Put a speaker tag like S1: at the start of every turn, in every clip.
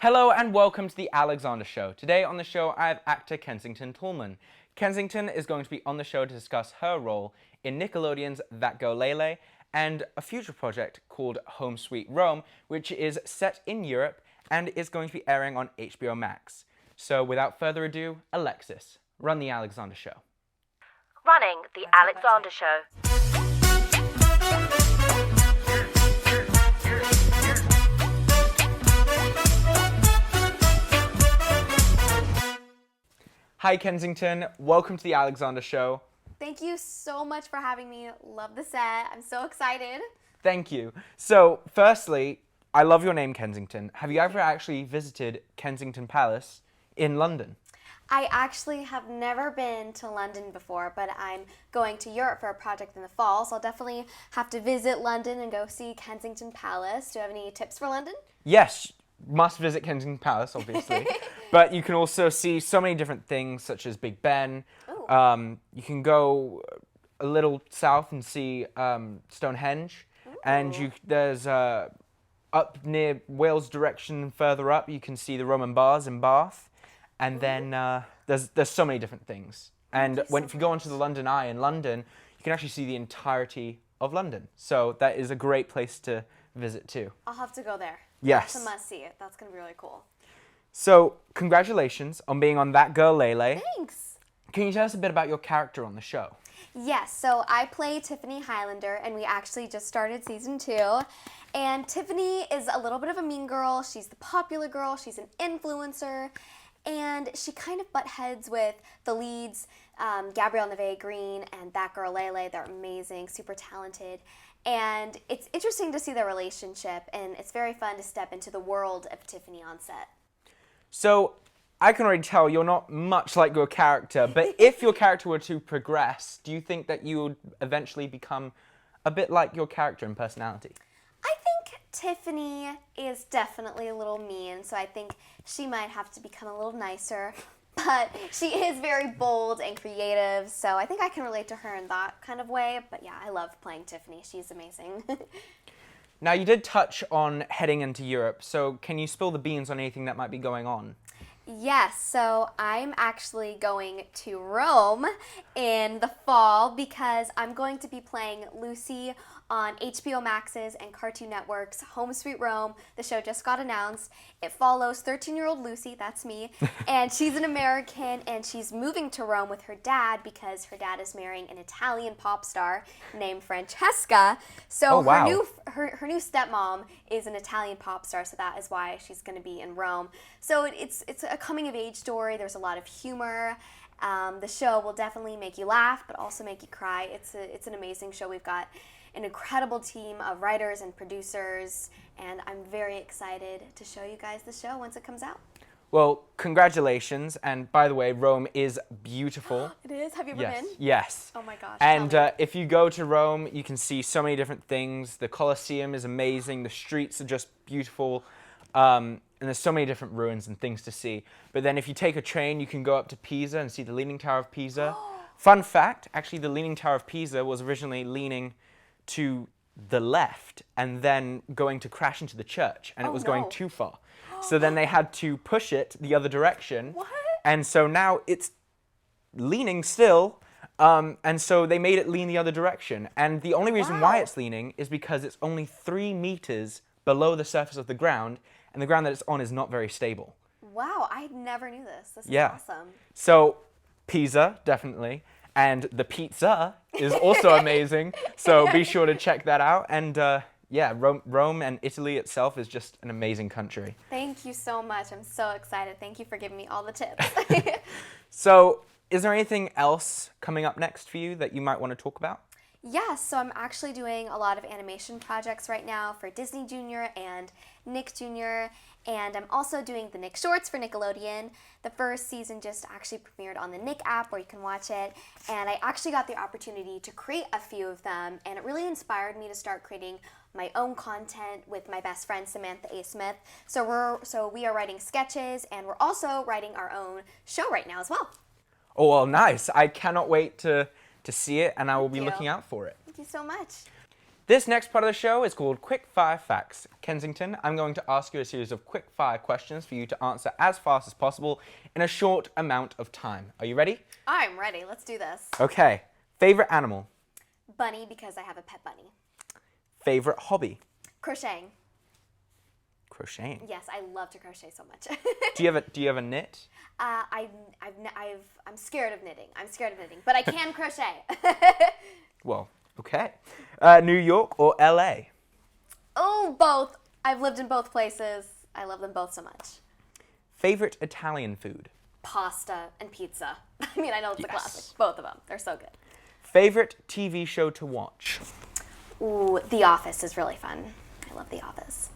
S1: Hello and welcome to the Alexander Show. Today on the show I have actor Kensington Tallman. Kensington is going to be on the show to discuss her role in Nickelodeon's That Girl Lele and a future project called Home Sweet Rome, which is set in Europe and is going to be airing on HBO Max. So without further ado, Alexis, run the Alexander Show.
S2: Running the Alexander Show.
S1: Hi Kensington, welcome to the Alexander Show.
S3: Thank you so much for having me. Love the set. I'm so excited.
S1: Thank you. So, firstly, I love your name, Kensington. Have you ever actually visited Kensington Palace in London?
S3: I actually have never been to London before, but I'm going to Europe for a project in the fall, so I'll definitely have to visit London and go see Kensington Palace. Do you have any tips for London?
S1: Yes, must visit Kensington Palace, obviously. But you can also see so many different things, such as Big Ben. You can go a little south and see Stonehenge. Ooh. And there's up near Wales direction, further up, you can see the Roman Baths in Bath. And then there's so many different things. And if you go onto the London Eye in London, you can actually see the entirety of London. So that is a great place to visit too.
S3: I'll have to go there.
S1: Yes.
S3: That's a must see it. That's going to be really cool.
S1: So congratulations on being on That Girl Lele.
S3: Thanks.
S1: Can you tell us a bit about your character on the show?
S3: Yes, so I play Tiffany Highlander, and we actually just started season 2. And Tiffany is a little bit of a mean girl. She's the popular girl. She's an influencer. And she kind of butt heads with the leads, Gabrielle Neve-Green and That Girl Lele. They're amazing, super talented. And it's interesting to see their relationship, and it's very fun to step into the world of Tiffany on set.
S1: So, I can already tell you're not much like your character, but if your character were to progress, do you think that you would eventually become a bit like your character in personality?
S3: I think Tiffany is definitely a little mean, so I think she might have to become a little nicer. But she is very bold and creative, so I think I can relate to her in that kind of way. But yeah, I love playing Tiffany. She's amazing.
S1: Now, you did touch on heading into Europe, so can you spill the beans on anything that might be going on?
S3: Yes, so I'm actually going to Rome in the fall because I'm going to be playing Lucy on HBO Max's and Cartoon Network's Home Sweet Rome. The show just got announced. It follows 13-year-old Lucy, that's me, and she's an American, and she's moving to Rome with her dad because her dad is marrying an Italian pop star named Francesca. So her new stepmom is an Italian pop star, so that is why she's going to be in Rome. So it's a coming-of-age story. There's a lot of humor. The show will definitely make you laugh, but also make you cry. It's an amazing show. We've got an incredible team of writers and producers, and I'm very excited to show you guys the show once it comes out.
S1: Well, congratulations, and by the way, Rome is beautiful.
S3: It is? Have you ever been?
S1: Yes.
S3: Oh my gosh.
S1: And if you go to Rome, you can see so many different things. The Colosseum is amazing, the streets are just beautiful, and there's so many different ruins and things to see. But then if you take a train, you can go up to Pisa and see the Leaning Tower of Pisa. Fun fact, actually the Leaning Tower of Pisa was originally leaning to the left and then going to crash into the church, and it was going too far. So then they had to push it the other direction.
S3: What?
S1: And so now it's leaning still, and so they made it lean the other direction. And the only reason why it's leaning is because it's only 3 meters below the surface of the ground, and the ground that it's on is not very stable.
S3: Wow, I never knew this. This is awesome.
S1: So Pisa, definitely. And the pizza is also amazing, so be sure to check that out. And Rome and Italy itself is just an amazing country.
S3: Thank you so much. I'm so excited. Thank you for giving me all the tips.
S1: So, is there anything else coming up next for you that you might want to talk about?
S3: Yes, so I'm actually doing a lot of animation projects right now for Disney Junior and Nick Jr., and I'm also doing the Nick Shorts for Nickelodeon. The first season just actually premiered on the Nick app where you can watch it, and I actually got the opportunity to create a few of them, and it really inspired me to start creating my own content with my best friend Samantha A. Smith. So we are writing sketches, and we're also writing our own show right now as well.
S1: Oh, well, nice. I cannot wait to see it, and I will be looking out for it.
S3: Thank you so much.
S1: This next part of the show is called Quick Fire Facts. Kensington, I'm going to ask you a series of quick fire questions for you to answer as fast as possible in a short amount of time. Are you ready?
S3: I'm ready. Let's do this.
S1: Okay. Favorite animal?
S3: Bunny, because I have a pet bunny.
S1: Favorite hobby?
S3: Crocheting.
S1: Crocheting.
S3: Yes, I love to crochet so much.
S1: Do you ever knit?
S3: I'm scared of knitting. But I can crochet.
S1: Well, okay. New York or LA?
S3: Oh, both. I've lived in both places. I love them both so much.
S1: Favorite Italian food?
S3: Pasta and pizza. I mean, I know it's a
S1: Yes.
S3: classic. Both of them. They're so good.
S1: Favorite TV show to watch?
S3: Ooh, The Office is really fun. I love The Office.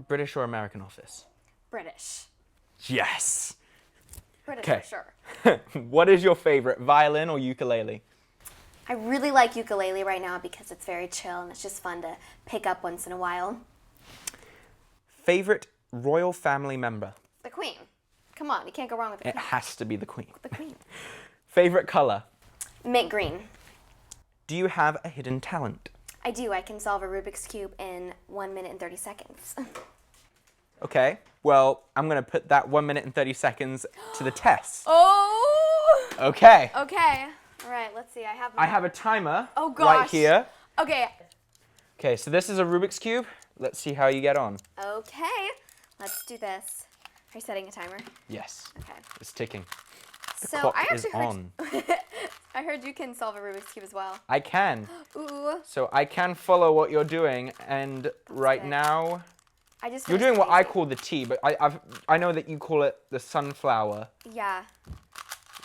S1: British or American Office?
S3: British.
S1: Yes.
S3: British
S1: Okay.
S3: for sure.
S1: What is your favorite, violin or ukulele?
S3: I really like ukulele right now because it's very chill and it's just fun to pick up once in a while.
S1: Favorite royal family member?
S3: The Queen. Come on, you can't go wrong with the
S1: It
S3: Queen.
S1: has to be the Queen.
S3: The Queen.
S1: Favorite color?
S3: Mint green.
S1: Do you have a hidden talent?
S3: I do. I can solve a Rubik's Cube in 1 minute and 30 seconds.
S1: Okay, well, I'm going to put that 1 minute and 30 seconds to the test.
S3: Oh!
S1: Okay.
S3: Okay. All right, let's see.
S1: I have a timer
S3: Oh,
S1: right
S3: gosh.
S1: here.
S3: Okay.
S1: Okay, so this is a Rubik's Cube. Let's see how you get on.
S3: Okay. Let's do this. Are you setting a timer?
S1: Yes,
S3: Okay.
S1: it's ticking. The
S3: So
S1: clock
S3: I
S1: is
S3: actually
S1: on.
S3: I heard you can solve a Rubik's Cube as well.
S1: I can.
S3: Ooh.
S1: So I can follow what you're doing, and right
S3: good.
S1: now
S3: I just
S1: you're
S3: finished
S1: doing what I
S3: tasting.
S1: call the T, but I know that you call it the sunflower.
S3: Yeah.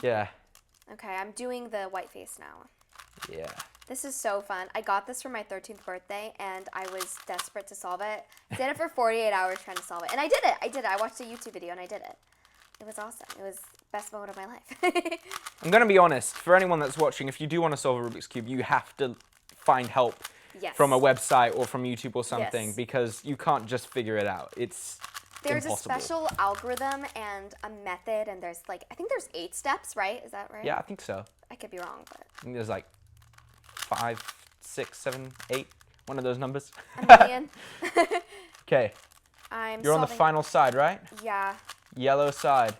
S1: Yeah.
S3: Okay, I'm doing the white face now.
S1: Yeah.
S3: This is so fun. I got this for my 13th birthday, and I was desperate to solve it. I did it for 48 hours trying to solve it. And I did it. I watched a YouTube video, and I did it. It was awesome. It was the best moment of my life.
S1: I'm going to be honest, for anyone that's watching, if you do want to solve a Rubik's Cube, you have to find help
S3: Yes.
S1: from a website or from YouTube or something,
S3: Yes.
S1: because you can't just figure it out. It's
S3: There's
S1: impossible.
S3: a special algorithm and a method, and there's I think there's 8 steps, right? Is that right?
S1: Yeah, I think so.
S3: I could be wrong, but
S1: I think there's like 5, 6, 7, 8, one of those numbers.
S3: a million.
S1: Okay,
S3: I'm
S1: you're on the
S3: solving-
S1: final side, right?
S3: Yeah.
S1: Yellow side.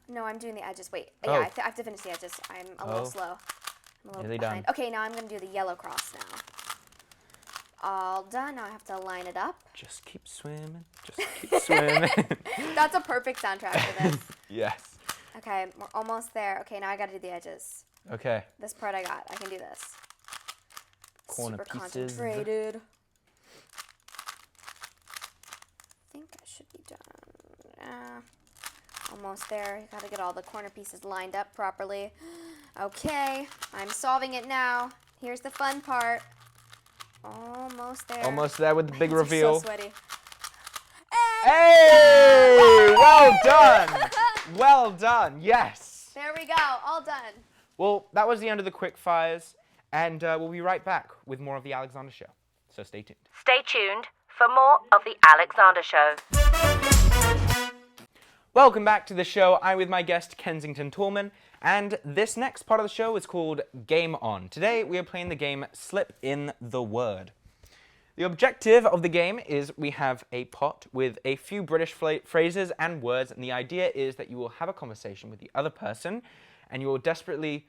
S3: No, I'm doing the edges. Wait.
S1: Oh.
S3: Yeah, I have to finish the edges. I'm a little
S1: Oh.
S3: slow. I'm a little
S1: Nearly
S3: behind.
S1: done.
S3: Okay, now I'm going to do the yellow cross now. All done. Now I have to line it up.
S1: Just keep swimming. Just keep swimming.
S3: That's a perfect soundtrack for this.
S1: Yes.
S3: Okay, we're almost there. Okay, now I got to do the edges.
S1: Okay.
S3: This part I got. I can do this.
S1: Corner
S3: Super
S1: pieces.
S3: concentrated. I think I should be done. Almost there. You gotta get all the corner pieces lined up properly. Okay, I'm solving it now. Here's the fun part. Almost there.
S1: Almost there with the big
S3: My hands are
S1: reveal.
S3: So sweaty.
S1: Hey! Well done! Well done, yes.
S3: There we go. All done.
S1: Well, that was the end of the quick fires, and we'll be right back with more of The Alexander Show. So stay tuned.
S2: Stay tuned for more of The Alexander Show.
S1: Welcome back to the show. I'm with my guest, Kensington Tallman, and this next part of the show is called Game On. Today, we are playing the game Slip in the Word. The objective of the game is we have a pot with a few British phrases and words, and the idea is that you will have a conversation with the other person, and you will desperately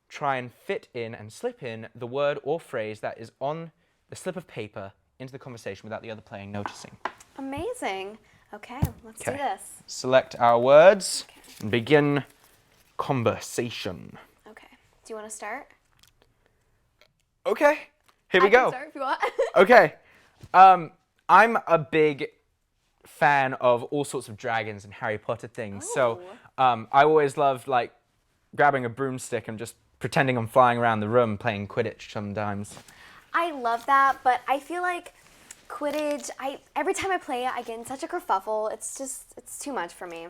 S1: try and fit in and slip in the word or phrase that is on the slip of paper into the conversation without the other player noticing.
S3: Amazing. Okay, let's do
S1: Okay.
S3: this.
S1: Select our words and begin conversation.
S3: Okay. Do you want to start?
S1: Okay, here we
S3: I can
S1: go.
S3: start if you want.
S1: Okay, I'm a big fan of all sorts of dragons and Harry Potter things. So I always love like grabbing a broomstick and just pretending I'm flying around the room playing Quidditch sometimes.
S3: I love that, but I feel like Quidditch, every time I play it, I get in such a kerfuffle. It's too much for me.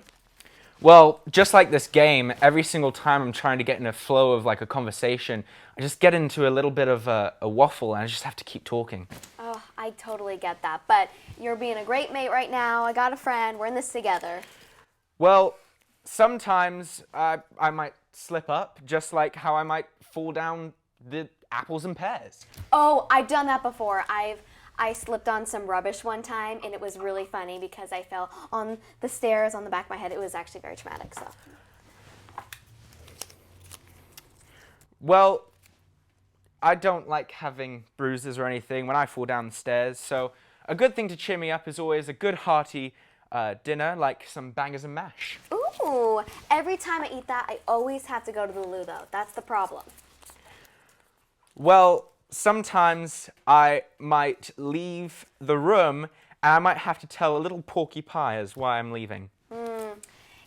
S1: Well, just like this game, every single time I'm trying to get in a flow of like a conversation, I just get into a little bit of a waffle and I just have to keep talking.
S3: Oh, I totally get that. But you're being a great mate right now. I got a friend. We're in this together.
S1: Well, sometimes I might slip up, just like how I might fall down the apples and pears.
S3: Oh, I've done that before. I slipped on some rubbish one time, and it was really funny because I fell on the stairs on the back of my head. It was actually very traumatic. So.
S1: Well, I don't like having bruises or anything when I fall down the stairs, so a good thing to cheer me up is always a good hearty dinner, like some bangers and mash.
S3: Ooh, every time I eat that, I always have to go to the loo, though. That's the problem.
S1: Well, sometimes I might leave the room, and I might have to tell a little Porky Pie as why I'm leaving.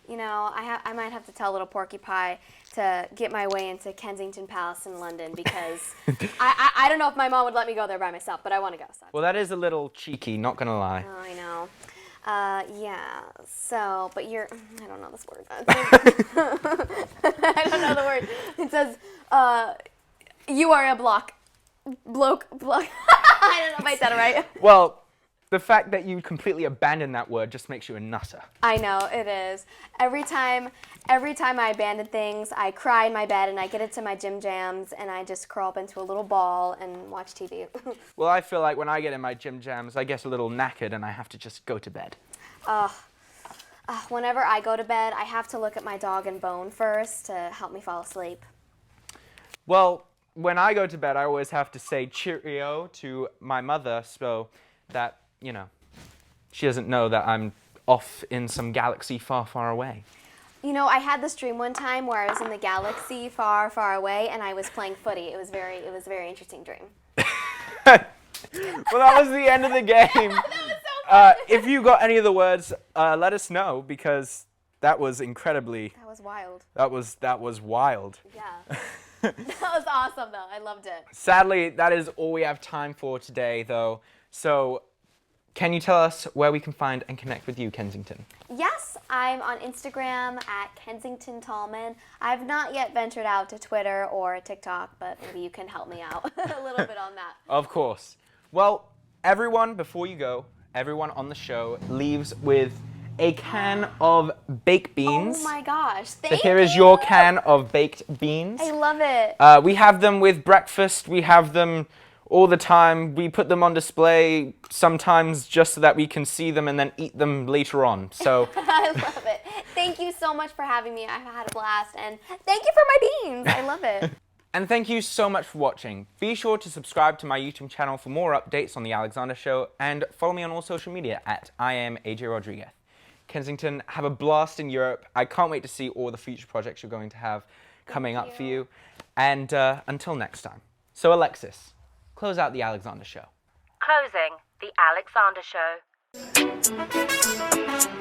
S3: You know, I might have to tell little Porky Pie to get my way into Kensington Palace in London because I don't know if my mom would let me go there by myself, but I want to go. So.
S1: Well, that is a little cheeky, not gonna lie.
S3: Oh, I know. Yeah, so, but I don't know this word. I don't know the word. It says, you are a bloke. I don't know if I said it right.
S1: Well, the fact that you completely abandoned that word just makes you a nutter.
S3: I know, it is. Every time I abandon things, I cry in my bed and I get into my gym jams and I just curl up into a little ball and watch TV.
S1: Well, I feel like when I get in my gym jams, I get a little knackered and I have to just go to bed.
S3: Whenever I go to bed, I have to look at my dog and bone first to help me fall asleep.
S1: Well, when I go to bed, I always have to say cheerio to my mother so that, you know, she doesn't know that I'm off in some galaxy far, far away.
S3: You know, I had this dream one time where I was in the galaxy far, far away and I was playing footy. It was a very interesting dream.
S1: Well, that was the end of the game.
S3: That was so fun.
S1: If you got any of the words, let us know because that was incredibly...
S3: That was wild.
S1: That was wild.
S3: Yeah. That was awesome, though. I loved it.
S1: Sadly, that is all we have time for today, though. So, can you tell us where we can find and connect with you, Kensington?
S3: Yes, I'm on Instagram at Kensington Tallman. I've not yet ventured out to Twitter or TikTok, but maybe you can help me out a little bit on that.
S1: Of course. Well, everyone, before you go, everyone on the show leaves with a can of baked beans.
S3: Oh my gosh, thank
S1: you. So here is
S3: you.
S1: your can of baked beans.
S3: I love it.
S1: We have them with breakfast. We have them all the time. We put them on display sometimes just so that we can see them and then eat them later on. So
S3: I love it. Thank you so much for having me. I've had a blast. And thank you for my beans. I love it.
S1: And thank you so much for watching. Be sure to subscribe to my YouTube channel for more updates on The Alexander Show and follow me on all social media at @IamAJRodriguez. Kensington, have a blast in Europe. I can't wait to see all the future projects you're going to have coming up for you. And until next time. So Alexis, close out The Alexander Show.
S2: Closing The Alexander Show.